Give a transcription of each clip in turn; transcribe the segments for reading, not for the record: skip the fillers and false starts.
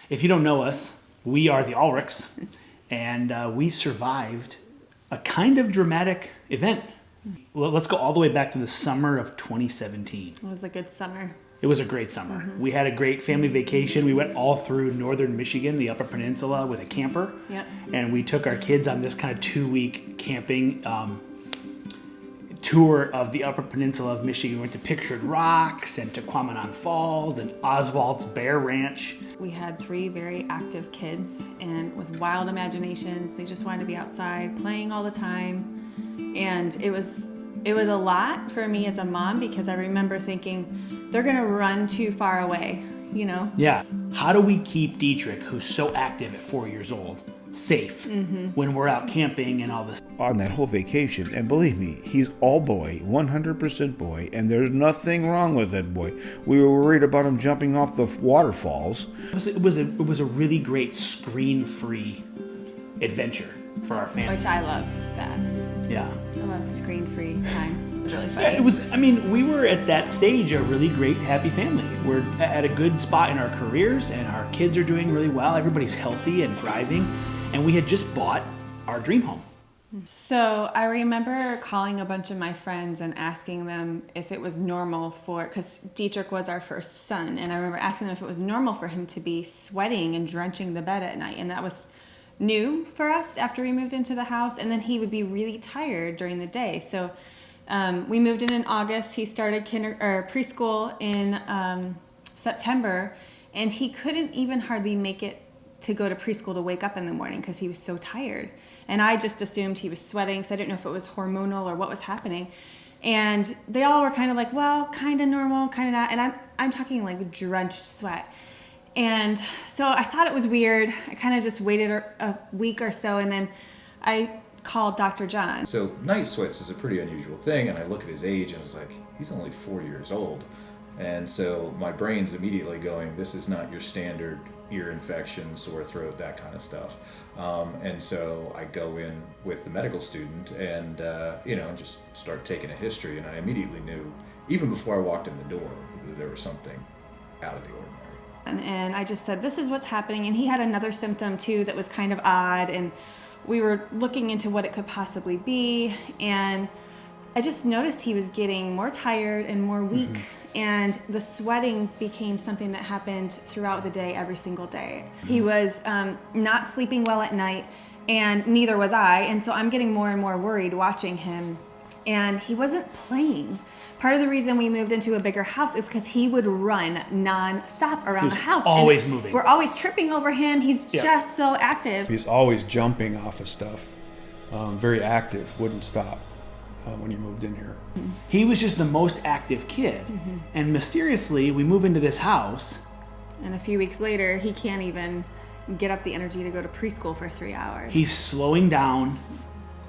If you don't know us, we are the Ulrichs, and we survived a kind of dramatic event. Well, let's go all the way back to the summer of 2017. It was a good summer. It was a great summer. We had a great family vacation. We went all through northern Michigan, the Upper Peninsula, with a camper. Yep. And we took our kids on this kind of 2-week camping tour of the Upper Peninsula of Michigan. We went to Pictured Rocks and to Quamanon Falls and Oswald's Bear Ranch. We had 3 very active kids and with wild imaginations. They just wanted to be outside playing all the time. And it was a lot for me as a mom because I remember thinking, they're going to run too far away, you know? Yeah. How do we keep Dietrich, who's so active at 4 years old, safe when we're out camping and all this? On that whole vacation, and believe me, he's all boy, 100% boy, and there's nothing wrong with that boy. We were worried about him jumping off the waterfalls. It was a really great screen-free adventure for our family. Which I love that. Yeah. I love screen-free time. It's really fun. We were at that stage a really great, happy family. We're at a good spot in our careers, and our kids are doing really well. Everybody's healthy and thriving, and we had just bought our dream home. So I remember calling a bunch of my friends and asking them if it was normal because Dietrich was our first son, and I remember asking them if it was normal for him to be sweating and drenching the bed at night, and that was new for us after we moved into the house, and then he would be really tired during the day. So we moved in August. He started preschool in September, and he couldn't even hardly make it to go to preschool to wake up in the morning because he was so tired. And I just assumed he was sweating, so I didn't know if it was hormonal or what was happening. And they all were kind of like, well, kind of normal, kind of not. And I'm talking like drenched sweat. And so I thought it was weird. I kind of just waited a week or so, and then I called Dr. John. So night sweats is a pretty unusual thing, and I look at his age and I was like, he's only 4 years old. And so my brain's immediately going, this is not your standard ear infection, sore throat, that kind of stuff. And so I go in with the medical student and, just start taking a history. And I immediately knew, even before I walked in the door, that there was something out of the ordinary. And I just said, this is what's happening. And he had another symptom too that was kind of odd. And we were looking into what it could possibly be. And I just noticed he was getting more tired and more weak. And the sweating became something that happened throughout the day, every single day. He was not sleeping well at night, and neither was I. And so I'm getting more and more worried watching him. And he wasn't playing. Part of the reason we moved into a bigger house is because he would run non-stop around the house. Always moving. We're always tripping over him. He's just so active. He's always jumping off of stuff. Very active, wouldn't stop when you moved in here. He was just the most active kid. And mysteriously, we move into this house. And a few weeks later, he can't even get up the energy to go to preschool for 3 hours. He's slowing down.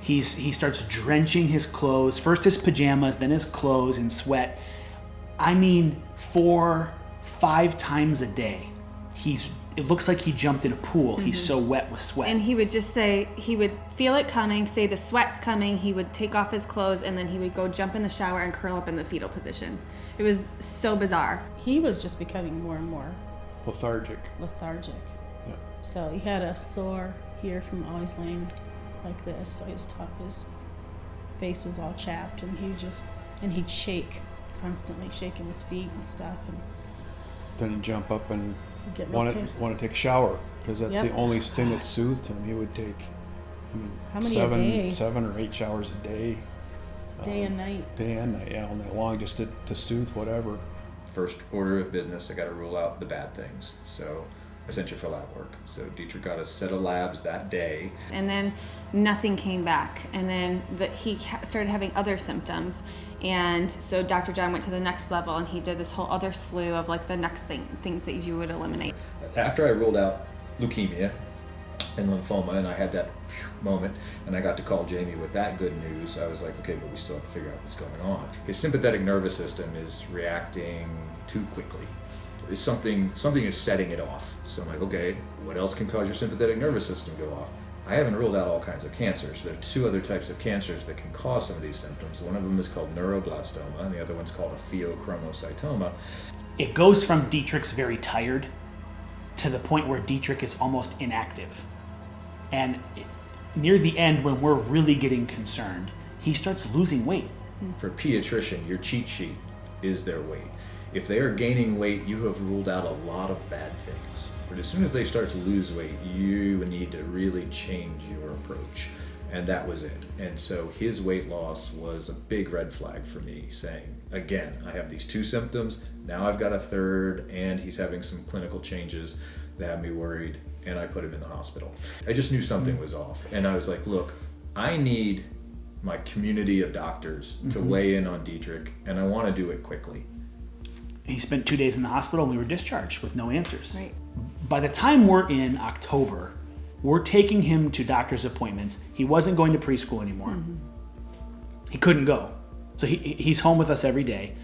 He starts drenching his clothes, first his pajamas, then his clothes in sweat. I mean, 4-5 times a day. It looks like he jumped in a pool. He's so wet with sweat. And he would just say, he would feel it coming, say the sweat's coming, he would take off his clothes, and then he would go jump in the shower and curl up in the fetal position. It was so bizarre. He was just becoming more and more Lethargic. Yeah. So he had a sore here from always laying like this. So his face was all chapped, and he'd shake, constantly shaking his feet and stuff. And Then he'd jump up and get want to take a shower because that's the only thing that God. soothed him. He would take, How many a day? 7 or 8 showers a day. Day and night. Day and night, all night long, just to soothe whatever. First order of business, I got to rule out the bad things. So I sent you for lab work. So Dietrich got a set of labs that day. And then nothing came back. And then he started having other symptoms. And so Dr. John went to the next level, and he did this whole other slew of like the next things that you would eliminate. After I ruled out leukemia and lymphoma, and I had that moment, and I got to call Jamie with that good news, I was like, okay, but we still have to figure out what's going on. His sympathetic nervous system is reacting too quickly. Something is setting it off. So I'm like, okay, what else can cause your sympathetic nervous system to go off? I haven't ruled out all kinds of cancers. There are 2 other types of cancers that can cause some of these symptoms. One of them is called neuroblastoma, and the other one's called a pheochromocytoma. It goes from Dietrich's very tired to the point where Dietrich is almost inactive. And near the end, when we're really getting concerned, he starts losing weight. For a pediatrician, your cheat sheet is their weight. If they are gaining weight, you have ruled out a lot of bad things. But as soon as they start to lose weight, you need to really change your approach. And that was it. And so his weight loss was a big red flag for me, saying, again, I have these 2 symptoms, now I've got a third, and he's having some clinical changes that had me worried, and I put him in the hospital. I just knew something was off. And I was like, look, I need my community of doctors to weigh in on Dietrich, and I want to do it quickly. He spent 2 days in the hospital and we were discharged with no answers. Right. By the time we're in October, we're taking him to doctor's appointments. He wasn't going to preschool anymore. He couldn't go. So he's home with us every day.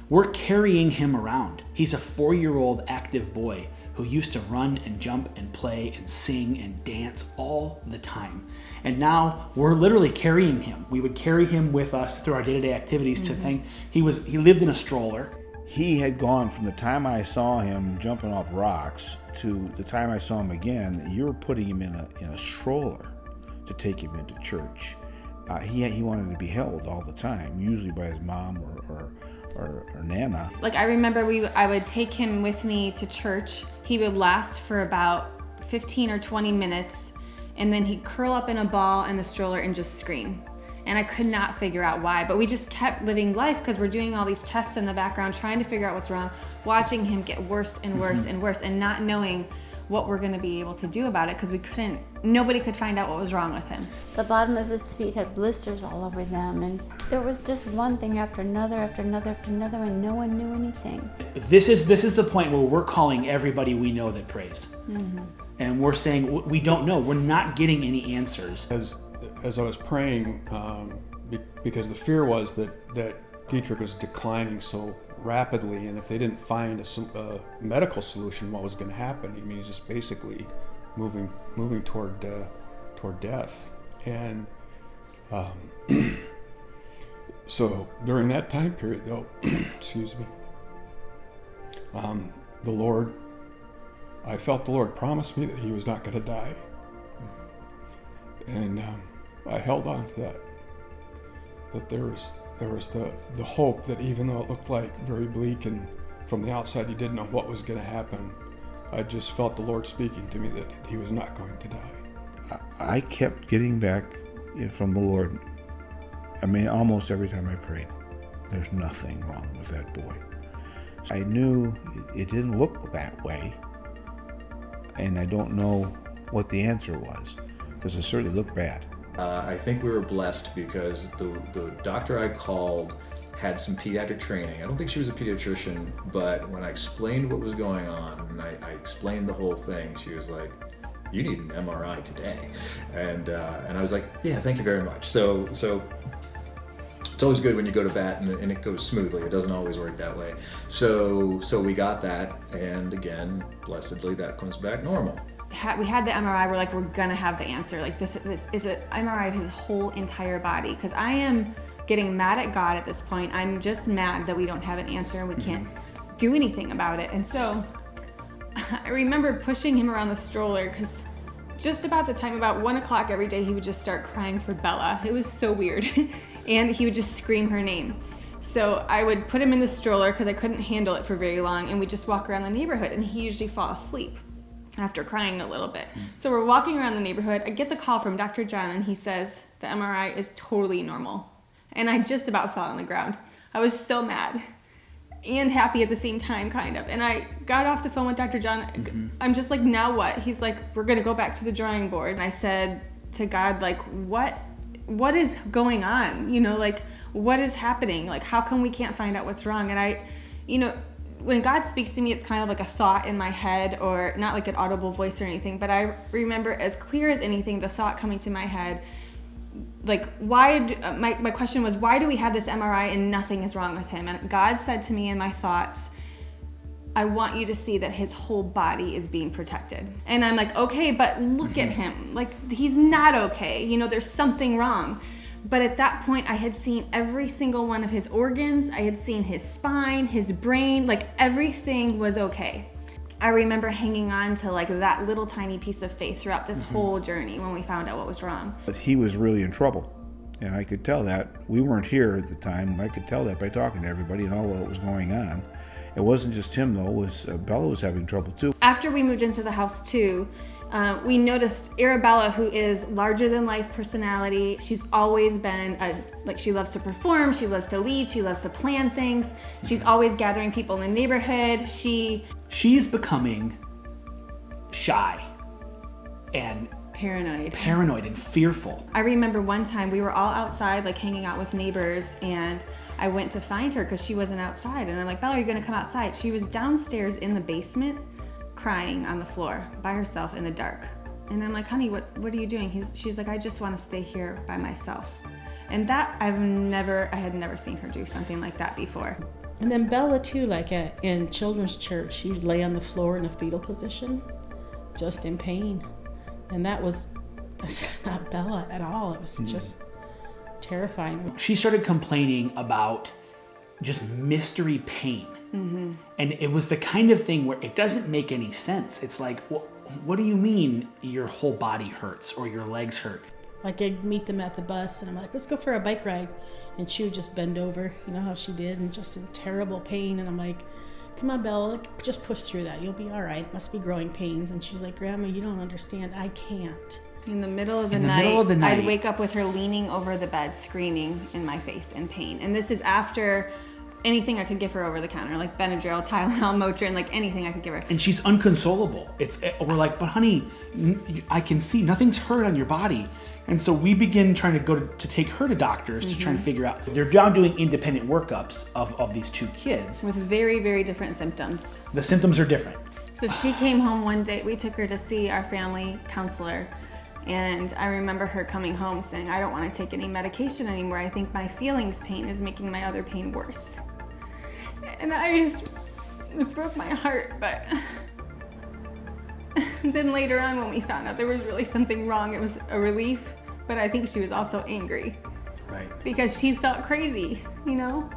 We're carrying him around. He's a 4-year-old active boy who used to run and jump and play and sing and dance all the time. And now we're literally carrying him. We would carry him with us through our day-to-day activities to think he lived in a stroller. He had gone from the time I saw him jumping off rocks to the time I saw him again. You were putting him in a stroller to take him into church. He wanted to be held all the time, usually by his mom or Nana. Like I remember I would take him with me to church. He would last for about 15 or 20 minutes, and then he'd curl up in a ball in the stroller and just scream. And I could not figure out why, but we just kept living life because we're doing all these tests in the background, trying to figure out what's wrong, watching him get worse and worse and worse, and not knowing what we're going to be able to do about it because nobody could find out what was wrong with him. The bottom of his feet had blisters all over them, and there was just one thing after another, and no one knew anything. This is the point where we're calling everybody we know that prays. And we're saying, we don't know. We're not getting any answers. As I was praying, because the fear was that Dietrich was declining so rapidly, and if they didn't find a medical solution, what was going to happen? I mean, he's just basically moving toward death. And so during that time period, though, excuse me, I felt the Lord promise me that he was not going to die, and I held on to that there was the hope that even though it looked like very bleak and from the outside you didn't know what was going to happen, I just felt the Lord speaking to me that he was not going to die. I kept getting back from the Lord. I mean, almost every time I prayed, there's nothing wrong with that boy. I knew it didn't look that way, and I don't know what the answer was, because it certainly looked bad. I think we were blessed because the doctor I called had some pediatric training. I don't think she was a pediatrician, but when I explained what was going on, and I explained the whole thing, she was like, "You need an MRI today," and I was like, "Yeah, thank you very much." So it's always good when you go to bat and it goes smoothly. It doesn't always work that way. So we got that, and again, blessedly, that comes back normal. We had the MRI. We're like, we're gonna have the answer. Like this is an MRI of his whole entire body. Because I am getting mad at God at this point. I'm just mad that we don't have an answer and we can't do anything about it. And so I remember pushing him around the stroller because just about the time, about 1 o'clock every day, he would just start crying for Bella. It was so weird. And he would just scream her name. So I would put him in the stroller because I couldn't handle it for very long, and we'd just walk around the neighborhood, and he usually fall asleep after crying a little bit. So we're walking around the neighborhood. I get the call from Dr. John, and he says the MRI is totally normal. And I just about fell on the ground. I was so mad and happy at the same time, kind of. And I got off the phone with Dr. John. I'm just like, now what? He's like, we're going to go back to the drawing board. And I said to God, like, what is going on? You know, like, what is happening? Like, how come we can't find out what's wrong? And I, you know, when God speaks to me, it's kind of like a thought in my head, or not like an audible voice or anything, but I remember as clear as anything the thought coming to my head, like, my question was, why do we have this MRI and nothing is wrong with him? And God said to me in my thoughts, I want you to see that his whole body is being protected. And I'm like, okay, but look at him. Like, he's not okay. You know, there's something wrong. But at that point, I had seen every single one of his organs. I had seen his spine, his brain, like everything was okay. I remember hanging on to like that little tiny piece of faith throughout this whole journey when we found out what was wrong. But he was really in trouble. And I could tell that. We weren't here at the time. I could tell that by talking to everybody and all what was going on. It wasn't just him, though. It was Bella was having trouble, too. After we moved into the house, too, we noticed Arabella, who is larger-than-life personality. She's always been, she loves to perform, she loves to lead, she loves to plan things. She's always gathering people in the neighborhood. She's becoming shy and paranoid and fearful. I remember one time we were all outside, like hanging out with neighbors, and I went to find her because she wasn't outside. And I'm like, Bella, are you gonna come outside? She was downstairs in the basement, crying on the floor by herself in the dark. And I'm like, honey, what are you doing? She's like, I just want to stay here by myself. And that I had never seen her do something like that before. And then Bella too, like in children's church, she'd lay on the floor in a fetal position, just in pain. And that's not Bella at all. It was just terrifying. She started complaining about just mystery pain. Mm-hmm. And it was the kind of thing where it doesn't make any sense. It's like, what do you mean your whole body hurts or your legs hurt? Like I'd meet them at the bus and I'm like, let's go for a bike ride. And she would just bend over, you know how she did, and just in terrible pain. And I'm like, come on, Bella, just push through that. You'll be all right. Must be growing pains. And she's like, Grandma, you don't understand. I can't. In the middle of the night, I'd wake up with her leaning over the bed, screaming in my face in pain. And this is after anything I could give her over the counter, like Benadryl, Tylenol, Motrin, like anything I could give her. And she's unconsolable. We're like, but honey, I can see nothing's hurt on your body. And so we begin trying to go to take her to doctors to try and figure out. They're now doing independent workups of these two kids. With very, very different symptoms. The symptoms are different. So she came home one day, we took her to see our family counselor. And I remember her coming home saying, I don't want to take any medication anymore. I think my feelings pain is making my other pain worse. And it broke my heart, but then later on when we found out there was really something wrong, it was a relief, but I think she was also angry. Right. Because she felt crazy, you know?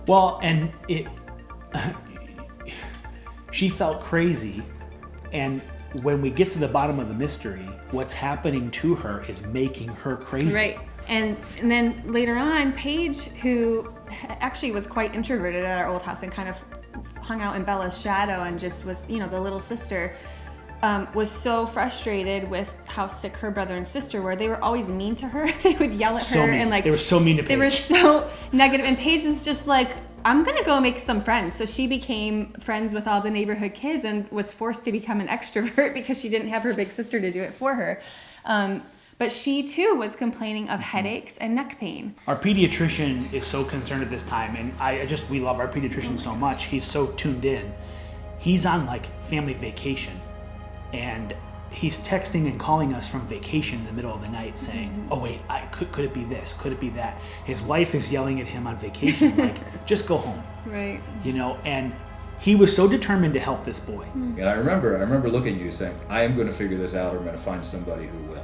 Well, and she felt crazy, and when we get to the bottom of the mystery, what's happening to her is making her crazy. Right. And then later on, Paige, who actually was quite introverted at our old house and kind of hung out in Bella's shadow and just was, the little sister, was so frustrated with how sick her brother and sister were. They were always mean to her. They would yell at her and they were so mean to Paige. They were so negative. And Paige is just like, I'm gonna go make some friends. So she became friends with all the neighborhood kids and was forced to become an extrovert because she didn't have her big sister to do it for her. But she too was complaining of headaches and neck pain. Our pediatrician is so concerned at this time, and we love our pediatrician so much. He's so tuned in. He's on like family vacation, and he's texting and calling us from vacation in the middle of the night saying, oh wait, could it be this? Could it be that? His wife is yelling at him on vacation, like, just go home. Right. And he was so determined to help this boy. And I remember looking at you saying, I am going to figure this out, or I'm going to find somebody who will.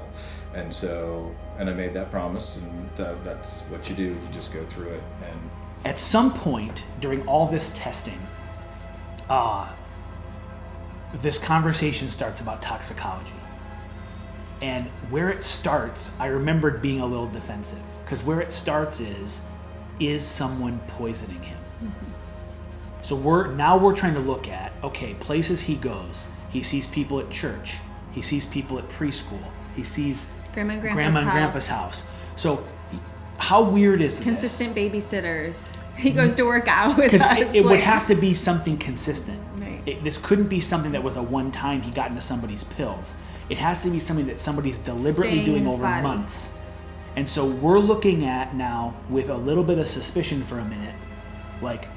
And I made that promise, and that's what you do. You just go through it. And at some point during all this testing, this conversation starts about toxicology. And where it starts, I remembered being a little defensive, because where it starts is someone poisoning him? Mm-hmm. So we're trying to look at, okay, places he goes. He sees people at church. He sees people at preschool. He sees Grandma and Grandpa's house. So how weird is consistent babysitters. He goes to work out with us. Because it would have to be something consistent. Right. This couldn't be something that was a one time he got into somebody's pills. It has to be something that somebody's deliberately doing over months. And so we're looking at now, with a little bit of suspicion for a minute, like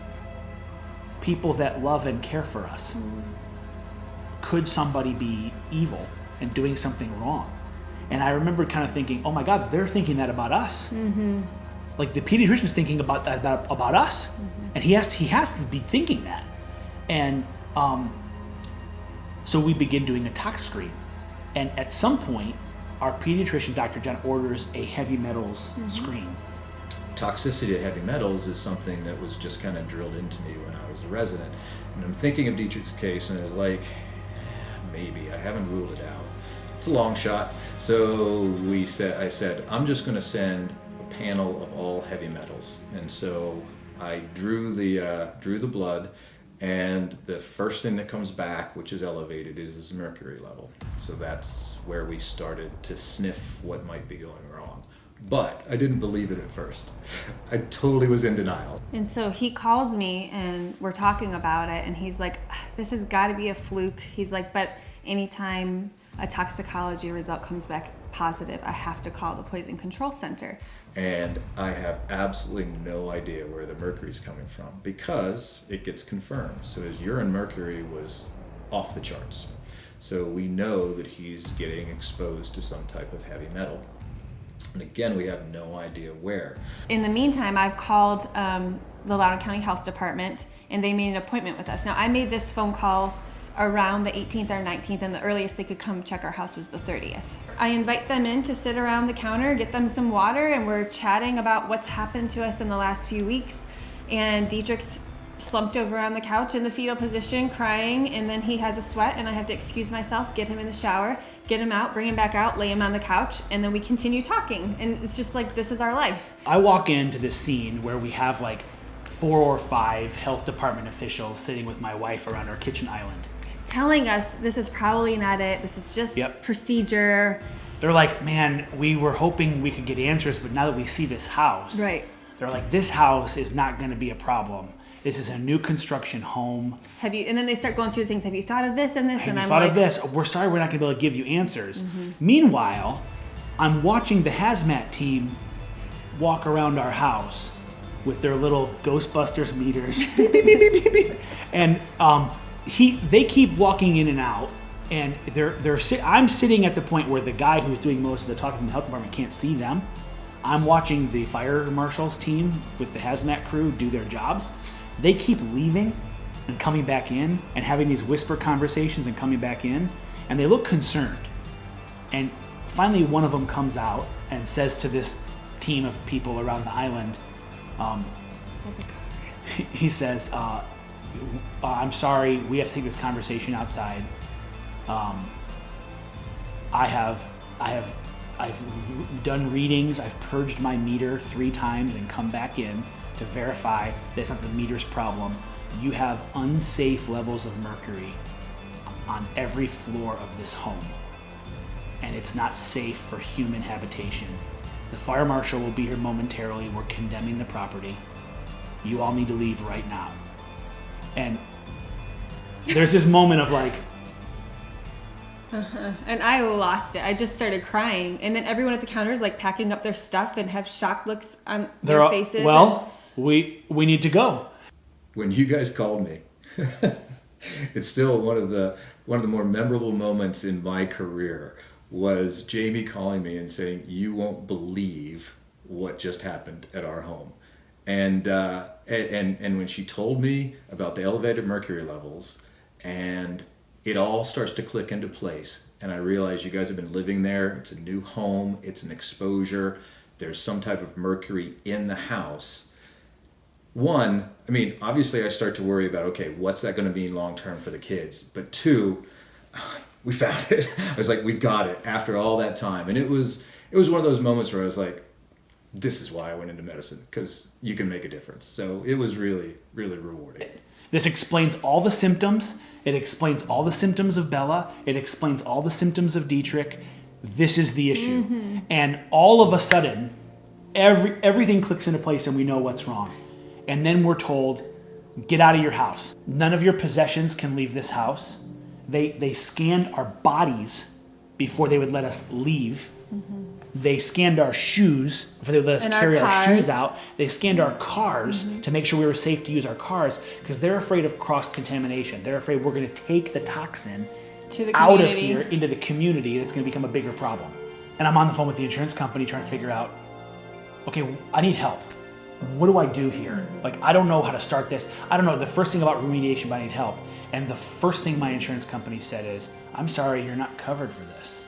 people that love and care for us. Could somebody be evil and doing something wrong? And I remember kind of thinking, oh my God, they're thinking that about us. Mm-hmm. Like the pediatrician's thinking about that about us. Mm-hmm. And he has to be thinking that. And so we begin doing a tox screen. And at some point, our pediatrician, Dr. John, orders a heavy metals screen. Toxicity of heavy metals is something that was just kind of drilled into me when I was a resident. And I'm thinking of Dietrich's case, and it's like, maybe. I haven't ruled it out. It's a long shot. So I said, I'm just going to send a panel of all heavy metals. And so I drew the blood, and the first thing that comes back, which is elevated, is this mercury level. So that's where we started to sniff what might be going wrong. But I didn't believe it at first. I totally was in denial. And so he calls me and we're talking about it, and he's like, this has got to be a fluke. He's like, but anytime a toxicology result comes back positive, I have to call the Poison Control Center. And I have absolutely no idea where the mercury's coming from, because it gets confirmed. So his urine mercury was off the charts. So we know that he's getting exposed to some type of heavy metal. And again, we have no idea where. In the meantime, I've called the Loudoun County Health Department, and they made an appointment with us. Now, I made this phone call around the 18th or 19th, and the earliest they could come check our house was the 30th. I invite them in to sit around the counter, get them some water, and we're chatting about what's happened to us in the last few weeks. And Dietrich's slumped over on the couch in the fetal position, crying, and then he has a sweat, and I have to excuse myself, get him in the shower, get him out, bring him back out, lay him on the couch, and then we continue talking. And it's just like, this is our life. I walk into this scene where we have like 4 or 5 health department officials sitting with my wife around our kitchen island. Telling us this is probably not it, this is just procedure. They're like, man, we were hoping we could get answers, but now that we see this house, Right. They're like, this house is not going to be a problem. This is a new construction home. Have you? And then they start going through things. Have you thought of this and this? Have and you I'm thought like, of this? We're sorry, we're not going to be able to give you answers. Meanwhile, I'm watching the hazmat team walk around our house with their little Ghostbusters meters, beep, beep, beep, beep, beep, beep. And they keep walking in and out, and I'm sitting at the point where the guy who's doing most of the talking in the health department can't see them. I'm watching the fire marshal's team with the hazmat crew do their jobs. They keep leaving and coming back in and having these whisper conversations and coming back in, and they look concerned. And finally one of them comes out and says to this team of people around the island, he says, I'm sorry, we have to take this conversation outside. I've done readings, I've purged my meter 3 times and come back in to verify that's not the meter's problem. You have unsafe levels of mercury on every floor of this home, and it's not safe for human habitation. The fire marshal will be here momentarily. We're condemning the property. You all need to leave right now. And there's this moment of like, And I lost it. I just started crying, and then everyone at the counter is like packing up their stuff and have shocked looks on their faces. We need to go. When you guys called me, it's still one of the more memorable moments in my career was Jamie calling me and saying, "You won't believe what just happened at our home." And when she told me about the elevated mercury levels, and it all starts to click into place, and I realize you guys have been living there. It's a new home. It's an exposure. There's some type of mercury in the house. One, I mean, obviously I start to worry about, okay, what's that going to mean long term for the kids? But 2, we found it. I was like, we got it after all that time. And it was one of those moments where I was like, this is why I went into medicine, because you can make a difference. So it was really, really rewarding. This explains all the symptoms. It explains all the symptoms of Bella. It explains all the symptoms of Dietrich. This is the issue. Mm-hmm. And all of a sudden, everything clicks into place and we know what's wrong. And then we're told, get out of your house. None of your possessions can leave this house. They scanned our bodies before they would let us leave. Mm-hmm. They scanned our shoes before they would let us carry our shoes out. They scanned our cars to make sure we were safe to use our cars, because they're afraid of cross-contamination. They're afraid we're going to take the toxin out of here into the community, and it's going to become a bigger problem. And I'm on the phone with the insurance company trying to figure out, okay, I need help. What do I do here? Like, I don't know how to start this. I don't know the first thing about remediation, but I need help. And the first thing my insurance company said is, I'm sorry, you're not covered for this.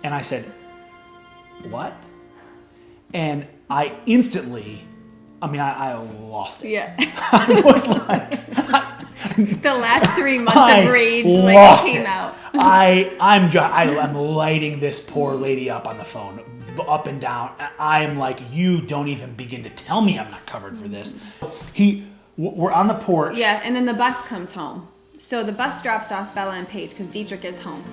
And I said, what? And I instantly, I lost it. Yeah. I was like, The last 3 months of rage came out. I'm lighting this poor lady up on the phone, up and down. I am like, you don't even begin to tell me I'm not covered for this. We're on the porch. Yeah, and then the bus comes home. So the bus drops off Bella and Paige because Dietrich is home.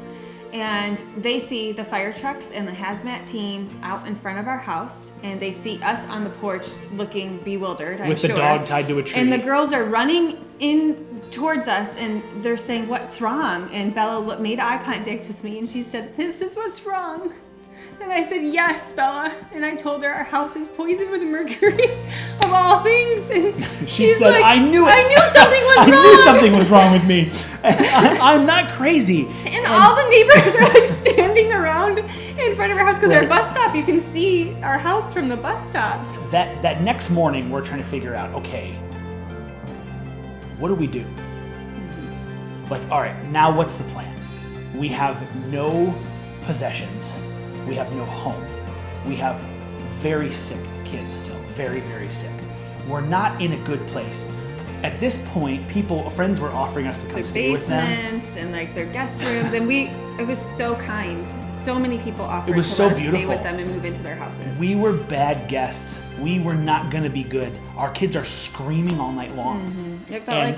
And they see the fire trucks and the hazmat team out in front of our house, and they see us on the porch looking bewildered, I'm with sure. the dog tied to a tree. And the girls are running in towards us, and they're saying, "What's wrong?" And Bella made eye contact with me, and she said, "This is what's wrong." And I said, "Yes, Bella." And I told her our house is poisoned with mercury, of all things. And she she's said, like, "I knew it. I knew something was I wrong. knew something was wrong with me. I'm not crazy." And all the neighbors are like standing around in front of our house because our bus stop, you can see our house from the bus stop. That next morning, we're trying to figure out, okay, what do we do? Like, all right, now what's the plan? We have no possessions. We have no home. We have very sick kids still, very, very sick. We're not in a good place. At this point, friends were offering us to come Their stay with them. basements and like their guest rooms, and it was so kind. So many people offered It was to so let us beautiful. stay with them and move into their houses. We were bad guests. We were not going to be good. Our kids are screaming all night long. It felt And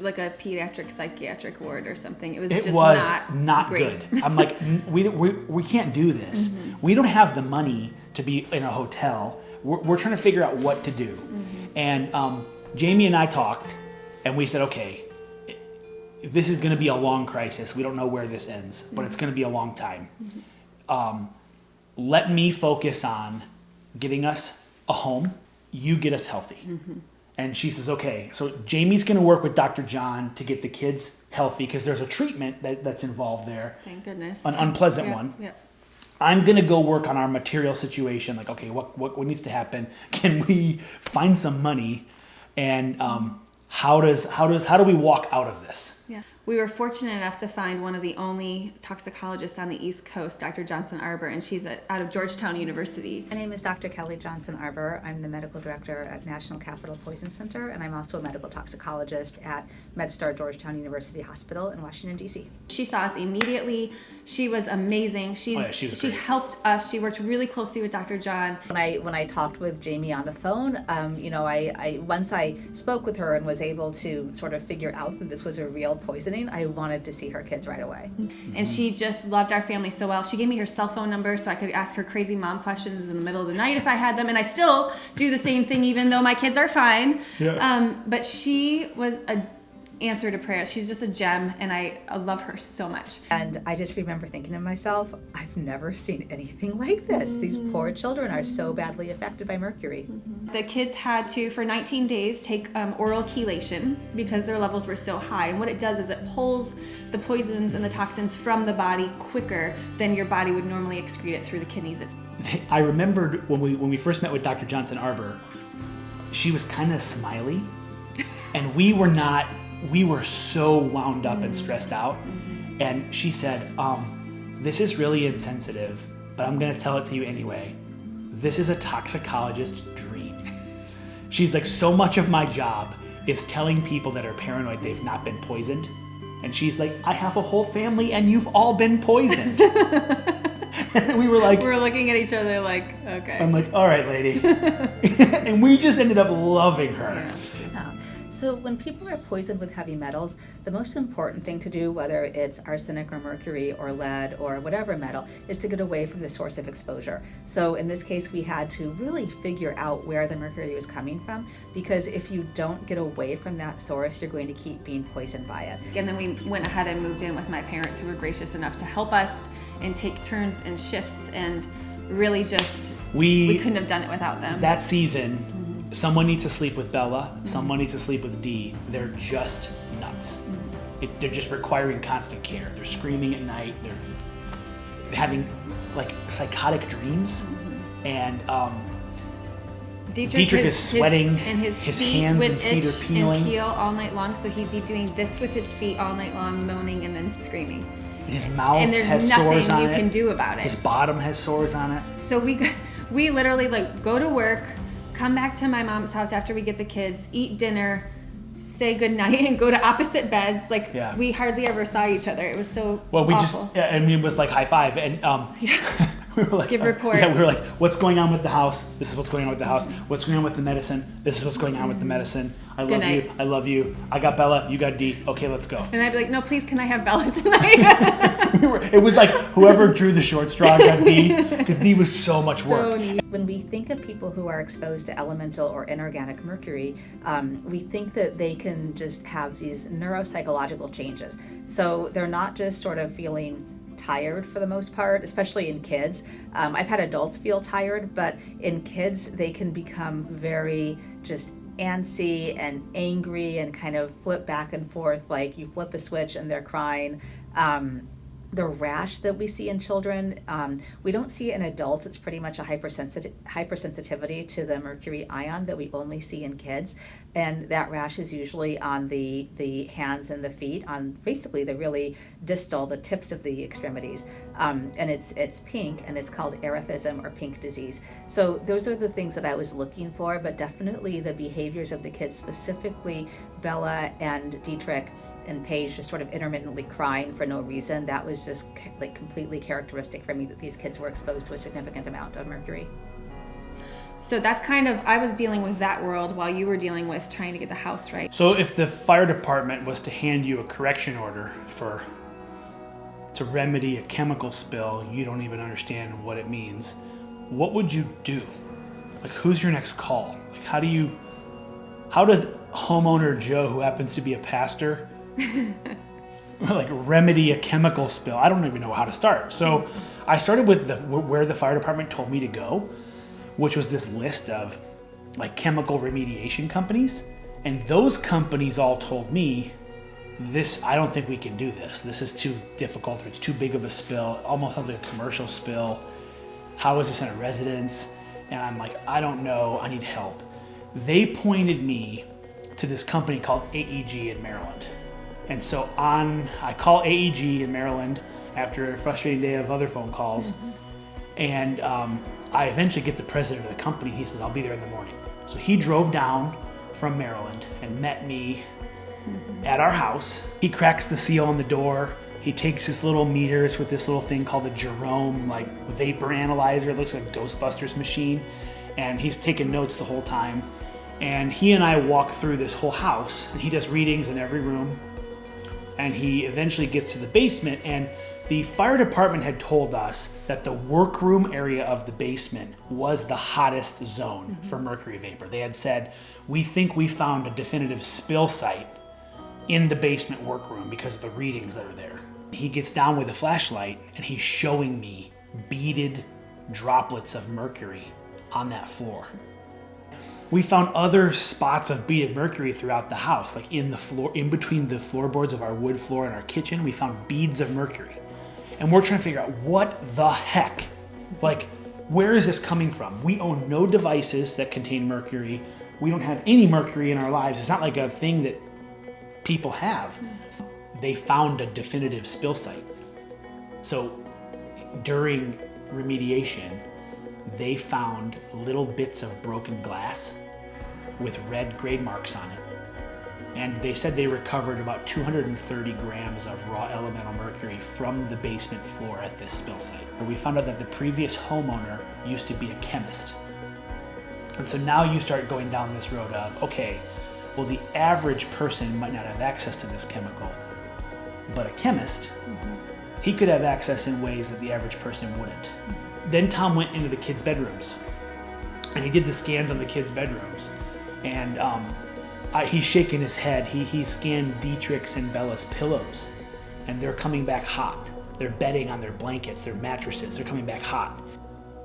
like a pediatric psychiatric ward or something. It was it just was not good. great. I'm like, we can't do this. We don't have the money to be in a hotel. We're trying to figure out what to do. And Jamie and I talked, and we said, okay, this is going to be a long crisis. We don't know where this ends, but it's going to be a long time. Let me focus on getting us a home. You get us healthy. And she says, okay, so Jamie's going to work with Dr. John to get the kids healthy because there's a treatment that's involved there. Thank goodness. An unpleasant one. Yeah. I'm going to go work on our material situation. Like, okay, what needs to happen? Can we find some money? And how do we walk out of this? Yeah. We were fortunate enough to find one of the only toxicologists on the East Coast, Dr. Johnson Arbor, and she's out of Georgetown University. My name is Dr. Kelly Johnson Arbor. I'm the medical director at National Capital Poison Center, and I'm also a medical toxicologist at MedStar Georgetown University Hospital in Washington, D.C. She saw us immediately. She was amazing. She was she great. helped us. She worked really closely with Dr. John. When I talked with Jamie on the phone, I once I spoke with her and was able to sort of figure out that this was a real poisoning, I wanted to see her kids right away. And she just loved our family so well. She gave me her cell phone number so I could ask her crazy mom questions in the middle of the night if I had them. And I still do the same thing even though my kids are fine. Yeah. But she was an answer to prayer. She's just a gem, and I love her so much. And I just remember thinking to myself, I've never seen anything like this. These poor children are so badly affected by mercury. The kids had to, for 19 days, take oral chelation because their levels were so high. And what it does is it pulls the poisons and the toxins from the body quicker than your body would normally excrete it through the kidneys. I remembered when we first met with Dr. Johnson Arbor, she was kind of smiley, and we were so wound up and stressed out. And she said, this is really insensitive, but I'm going to tell it to you anyway. This is a toxicologist's dream. She's like, so much of my job is telling people that are paranoid they've not been poisoned. And she's like, I have a whole family and you've all been poisoned. And we were like, We're looking at each other like, okay. I'm like, all right, lady. And we just ended up loving her. So when people are poisoned with heavy metals, the most important thing to do, whether it's arsenic or mercury or lead or whatever metal, is to get away from the source of exposure. So in this case, we had to really figure out where the mercury was coming from, because if you don't get away from that source, you're going to keep being poisoned by it. And then we went ahead and moved in with my parents, who were gracious enough to help us and take turns and shifts, and really just, we couldn't have done it without them. That season, someone needs to sleep with Bella, someone needs to sleep with Dee. They're just nuts. They're just requiring constant care. They're screaming at night. They're having like psychotic dreams. And Dietrich is sweating, and his feet hands would and feet itch are peeling. and peel all night long, so he'd be doing this with his feet all night long, moaning and then screaming. And his mouth And there's has nothing sores on you it. can do about it. His bottom has sores on it. So we literally like go to work, come back to my mom's house after we get the kids, eat dinner, say goodnight and go to opposite beds. Like, Yeah. we hardly ever saw each other. It was so Well, we awful. it was like high five. And we were like, Give report. Yeah, we were like, what's going on with the house? This is what's going on with the house. What's going on with the medicine? This is what's going on with the medicine. I love night. you. I love you. I got Bella. You got D. Okay, let's go. And I'd be like, no, please, can I have Bella tonight? It was like whoever drew the short straw got D, because D was so much So work. neat. When we think of people who are exposed to elemental or inorganic mercury, we think that they can just have these neuropsychological changes. So they're not just sort of feeling tired for the most part, especially in kids. I've had adults feel tired, but in kids, they can become very just antsy and angry and kind of flip back and forth, like you flip a switch and they're crying. The rash that we see in children, we don't see in adults. It's pretty much a hypersensitivity to the mercury ion that we only see in kids. And that rash is usually on the hands and the feet, on basically the really distal, the tips of the extremities. And it's pink, and it's called erythism or pink disease. So those are the things that I was looking for, but definitely the behaviors of the kids, specifically Bella and Dietrich and Paige just sort of intermittently crying for no reason. That was just like completely characteristic for me, that these kids were exposed to a significant amount of mercury. So that's kind of, I was dealing with that world while you were dealing with trying to get the house right. So if the fire department was to hand you a correction order to remedy a chemical spill, you don't even understand what it means, what would you do? Like, who's your next call? Like, how does homeowner Joe, who happens to be a pastor, like remedy a chemical spill? I don't even know how to start. So I started with where the fire department told me to go, which was this list of like chemical remediation companies. And those companies all told me, I don't think we can do this. This is too difficult, or it's too big of a spill. It almost sounds like a commercial spill. How is this in a residence? And I'm like, I don't know, I need help. They pointed me to this company called AEG in Maryland. And so I call AEG in Maryland after a frustrating day of other phone calls. And I eventually get the president of the company. He says, I'll be there in the morning. So he drove down from Maryland and met me at our house. He cracks the seal on the door. He takes his little meters with this little thing called a Jerome, like vapor analyzer. It looks like a Ghostbusters machine. And he's taking notes the whole time. And he and I walk through this whole house, and he does readings in every room. And he eventually gets to the basement, and the fire department had told us that the workroom area of the basement was the hottest zone for mercury vapor. They had said, we think we found a definitive spill site in the basement workroom because of the readings that are there. He gets down with a flashlight, and he's showing me beaded droplets of mercury on that floor. We found other spots of beaded mercury throughout the house, like in the floor, in between the floorboards of our wood floor and our kitchen. We found beads of mercury. And we're trying to figure out what the heck, like, where is this coming from? We own no devices that contain mercury. We don't have any mercury in our lives. It's not like a thing that people have. They found a definitive spill site. So during remediation, they found little bits of broken glass with red grade marks on it. And they said they recovered about 230 grams of raw elemental mercury from the basement floor at this spill site. We found out that the previous homeowner used to be a chemist. And so now you start going down this road of, okay, well, the average person might not have access to this chemical, but a chemist, he could have access in ways that the average person wouldn't. Then Tom went into the kids' bedrooms, and he did the scans on the kids' bedrooms, and he's shaking his head. He scanned Dietrich's and Bella's pillows, and they're coming back hot. They're bedding on their blankets, their mattresses, they're coming back hot.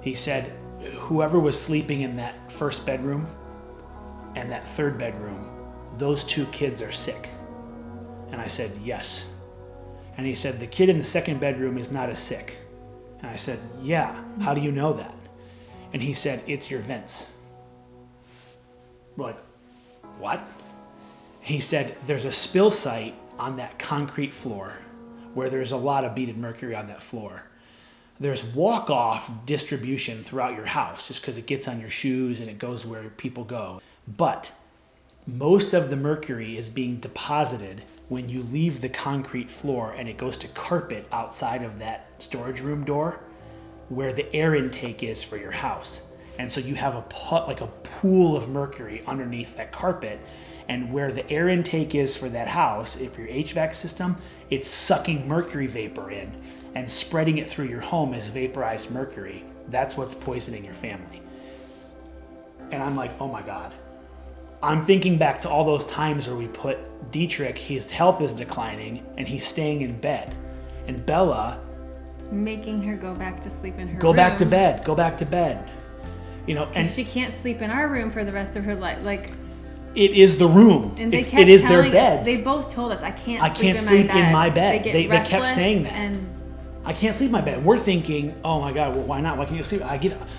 He said, whoever was sleeping in that first bedroom and that third bedroom, those two kids are sick. And I said, yes. And he said, the kid in the second bedroom is not as sick. And I said, yeah, how do you know that? And he said, it's your vents. We're like, what? He said, there's a spill site on that concrete floor where there's a lot of beaded mercury on that floor. There's walk-off distribution throughout your house just because it gets on your shoes and it goes where people go. But most of the mercury is being deposited when you leave the concrete floor and it goes to carpet outside of that storage room door where the air intake is for your house. And so you have a pool of mercury underneath that carpet, and where the air intake is for that house, if your HVAC system, it's sucking mercury vapor in and spreading it through your home as vaporized mercury. That's what's poisoning your family. And I'm like, oh my God. I'm thinking back to all those times where we put Dietrich, his health is declining, and he's staying in bed. And Bella... making her go back to sleep in her room. Go back to bed. You know, and she can't sleep in our room for the rest of her life. Like, it is the room. And they kept it is their telling beds. Us, they both told us, I can't sleep in my bed. They kept saying that. And I can't sleep in my bed. We're thinking, oh my God, well, why not? Why can't you sleep?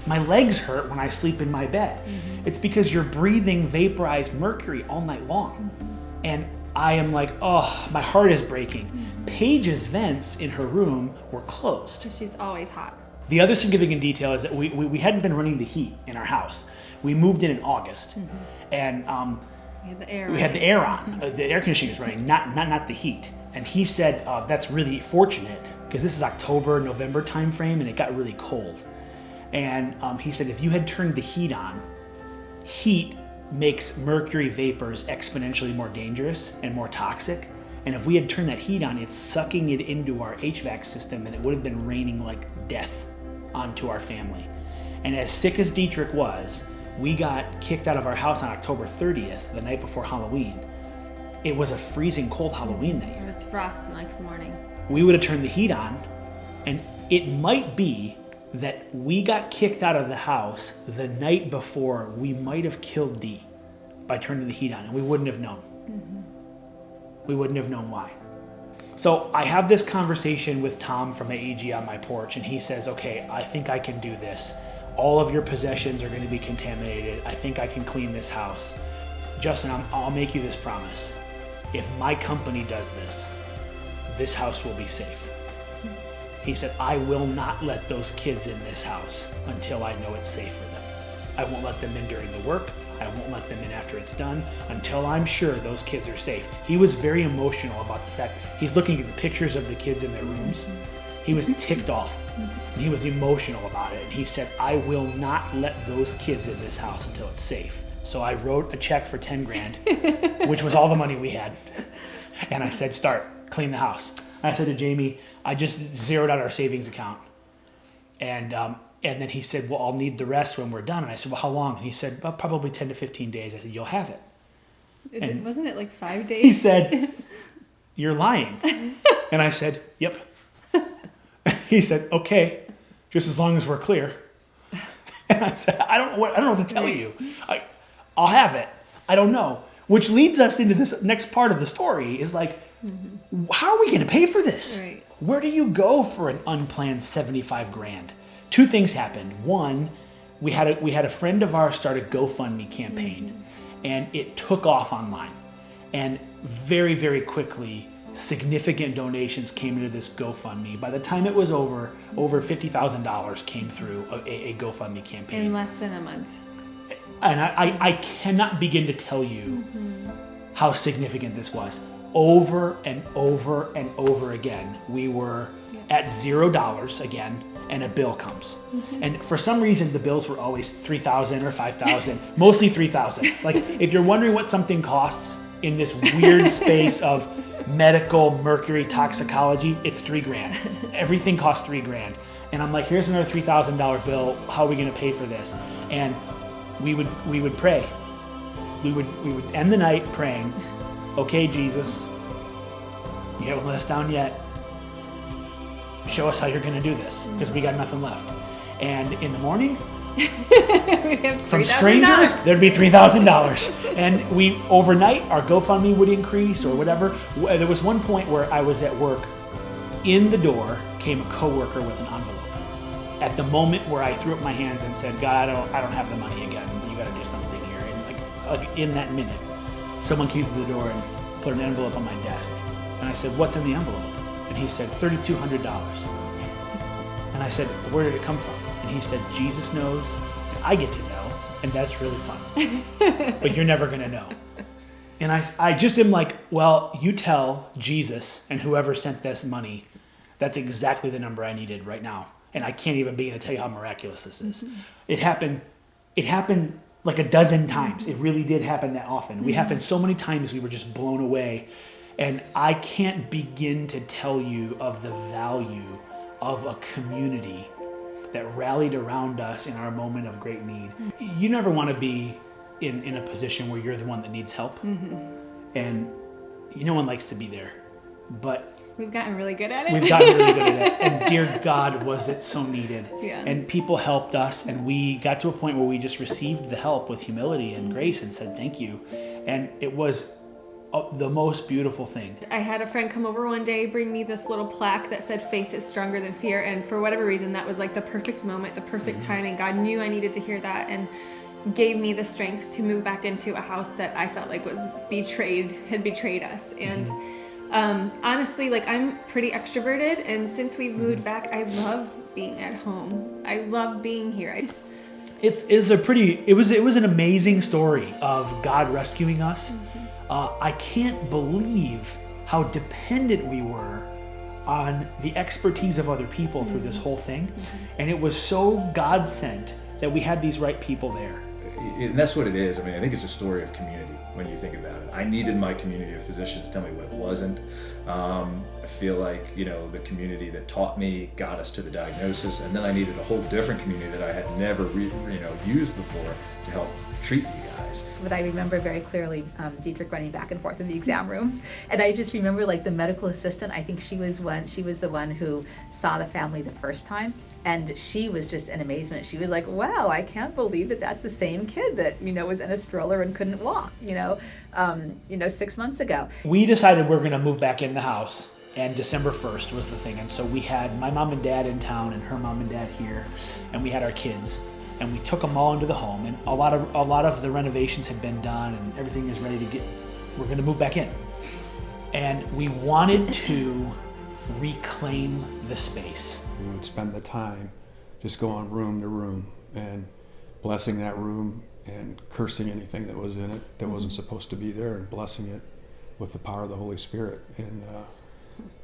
My legs hurt when I sleep in my bed. Mm-hmm. It's because you're breathing vaporized mercury all night long. Mm-hmm. And I am like, oh, my heart is breaking. Mm-hmm. Paige's vents in her room were closed. She's always hot. The other significant detail is that we hadn't been running the heat in our house. We moved in August, and we had the air on. The air conditioning was running, not the heat. And he said that's really fortunate because this is October, November timeframe, and it got really cold. And he said if you had turned the heat on, heat makes mercury vapors exponentially more dangerous and more toxic. And if we had turned that heat on, it's sucking it into our HVAC system, and it would have been raining like death onto our family. And as sick as Dietrich was, we got kicked out of our house on October 30th, the night before Halloween. It was a freezing cold Halloween that year. It was frost the next morning. We would have turned the heat on, and it might be that we got kicked out of the house the night before we might have killed Dee by turning the heat on, and we wouldn't have known. Mm-hmm. We wouldn't have known why. So I have this conversation with Tom from AEG on my porch, and he says, okay, I think I can do this. All of your possessions are going to be contaminated. I think I can clean this house. Justin, I'll make you this promise. If my company does this, this house will be safe. He said, I will not let those kids in this house until I know it's safe for them. I won't let them in during the work. I won't let them in after it's done until I'm sure those kids are safe. He was very emotional about the fact he's looking at the pictures of the kids in their rooms. He was ticked off. He was emotional about it. And he said, I will not let those kids in this house until it's safe. So I wrote a check for 10 grand, which was all the money we had. And I said, clean the house. I said to Jamie, I just zeroed out our savings account. And then he said, well, I'll need the rest when we're done. And I said, well, how long? And he said, well, probably 10 to 15 days. I said, you'll have it. Wasn't it like 5 days? He said, you're lying. And I said, yep. He said, okay, just as long as we're clear. And I said, I don't know what to tell you. I'll have it. I don't know. Which leads us into this next part of the story is like, how are we going to pay for this? Right. Where do you go for an unplanned 75 grand? Two things happened. One, we had a friend of ours start a GoFundMe campaign, and it took off online. And very, very quickly, significant donations came into this GoFundMe. By the time it was over $50,000 came through a GoFundMe campaign. In less than a month. And I cannot begin to tell you how significant this was. Over and over and over again, we were at $0 again, and a bill comes. And for some reason, the bills were always $3,000 or $5,000, mostly $3,000. Like, if you're wondering what something costs in this weird space of medical mercury toxicology, it's $3 grand. Everything costs $3 grand. And I'm like, here's another $3,000 bill. How are we going to pay for this? And we would pray. We would end the night praying, okay, Jesus, you haven't let us down yet. Show us how you're going to do this, because we got nothing left. And in the morning, from strangers, there'd be $3,000. And overnight, our GoFundMe would increase or whatever. There was one point where I was at work. In the door came a coworker with an envelope. At the moment where I threw up my hands and said, God, I don't have the money again. You got to do something here. And like in that minute, someone came through the door and put an envelope on my desk. And I said, what's in the envelope? And he said, $3,200. And I said, where did it come from? And he said, Jesus knows, and I get to know, and that's really fun. But you're never going to know. And I just am like, well, you tell Jesus and whoever sent this money, that's exactly the number I needed right now. And I can't even begin to tell you how miraculous this is. It happened like a dozen times. It really did happen that often. We happened so many times we were just blown away. And I can't begin to tell you of the value of a community that rallied around us in our moment of great need. You never want to be in a position where you're the one that needs help. And no one likes to be there. But we've gotten really good at it. We've gotten really good at it. And dear God, was it so needed. Yeah. And people helped us, and we got to a point where we just received the help with humility and grace and said thank you. And it was the most beautiful thing. I had a friend come over one day, bring me this little plaque that said faith is stronger than fear. And for whatever reason, that was like the perfect moment, the perfect timing. God knew I needed to hear that and gave me the strength to move back into a house that I felt like had betrayed us. And honestly, like, I'm pretty extroverted. And since we've moved back, I love being at home. I love being here. It was an amazing story of God rescuing us. I can't believe how dependent we were on the expertise of other people through this whole thing. And it was so God sent that we had these right people there. And that's what it is. I mean, I think it's a story of community when you think about it. I needed my community of physicians to tell me what it wasn't. I feel like, the community that taught me got us to the diagnosis, and then I needed a whole different community that I had never used before to help treat me guys. But I remember very clearly Dietrich running back and forth in the exam rooms, and I just remember, like, the medical assistant. I think she was the one who saw the family the first time, and she was just in amazement. She was like, "Wow, I can't believe that that's the same kid that was in a stroller and couldn't walk 6 months ago." We decided we're going to move back in the house, and December 1st was the thing. And so we had my mom and dad in town and her mom and dad here, and we had our kids. And we took them all into the home, and a lot of the renovations had been done, and everything is ready to we're going to move back in. And we wanted to reclaim the space. We would spend the time just going room to room and blessing that room and cursing anything that was in it that wasn't supposed to be there, and blessing it with the power of the Holy Spirit. And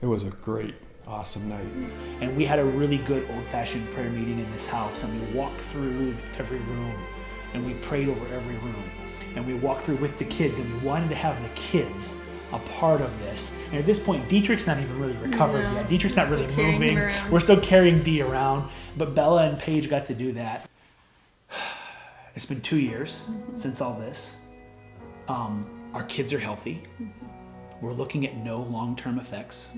it was a great, awesome night. And we had a really good old-fashioned prayer meeting in this house, and we walked through every room, and we prayed over every room, and we walked through with the kids, and we wanted to have the kids a part of this. And at this point, Dietrich's not even really recovered yet. Dietrich's not really moving. We're still carrying Dee around, but Bella and Paige got to do that. It's been 2 years since all this. Our kids are healthy. We're looking at no long-term effects.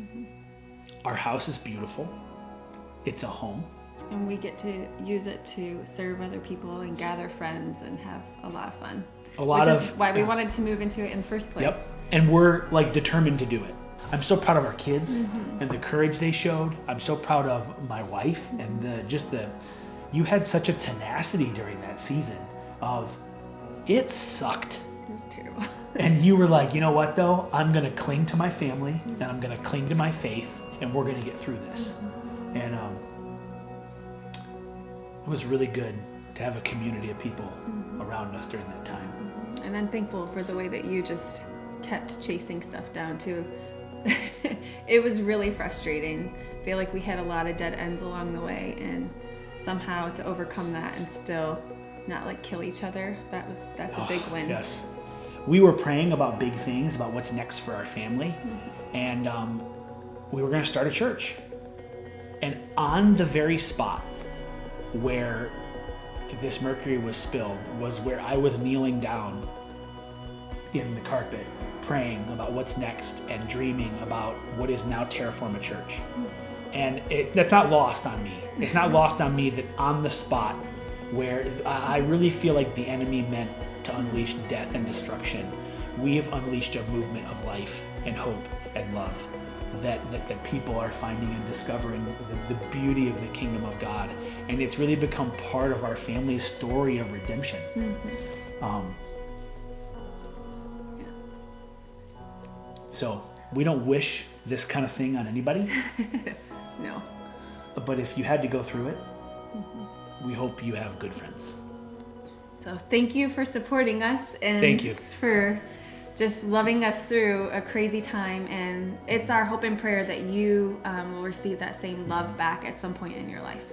Our house is beautiful. It's a home. And we get to use it to serve other people and gather friends and have a lot of fun. Which is why we wanted to move into it in the first place. Yep. And we're determined to do it. I'm so proud of our kids and the courage they showed. I'm so proud of my wife and you had such a tenacity during that season of, it sucked. It was terrible. And you were like, you know what though? I'm going to cling to my family and I'm going to cling to my faith, and we're going to get through this. And it was really good to have a community of people around us during that time. And I'm thankful for the way that you just kept chasing stuff down too. It was really frustrating. I feel like we had a lot of dead ends along the way, and somehow to overcome that and still not kill each other, that's a big win. Yes. We were praying about big things, about what's next for our family, and we were going to start a church. And on the very spot where this mercury was spilled was where I was kneeling down in the carpet, praying about what's next and dreaming about what is now Terraform a Church. And that's not lost on me. It's not lost on me that on the spot where I really feel like the enemy meant to unleash death and destruction, we have unleashed a movement of life and hope and love that people are finding and discovering the beauty of the kingdom of God. And it's really become part of our family's story of redemption. So we don't wish this kind of thing on anybody. No. But if you had to go through it, we hope you have good friends. So thank you for supporting us, and thank you for just loving us through a crazy time. And it's our hope and prayer that you will receive that same love back at some point in your life.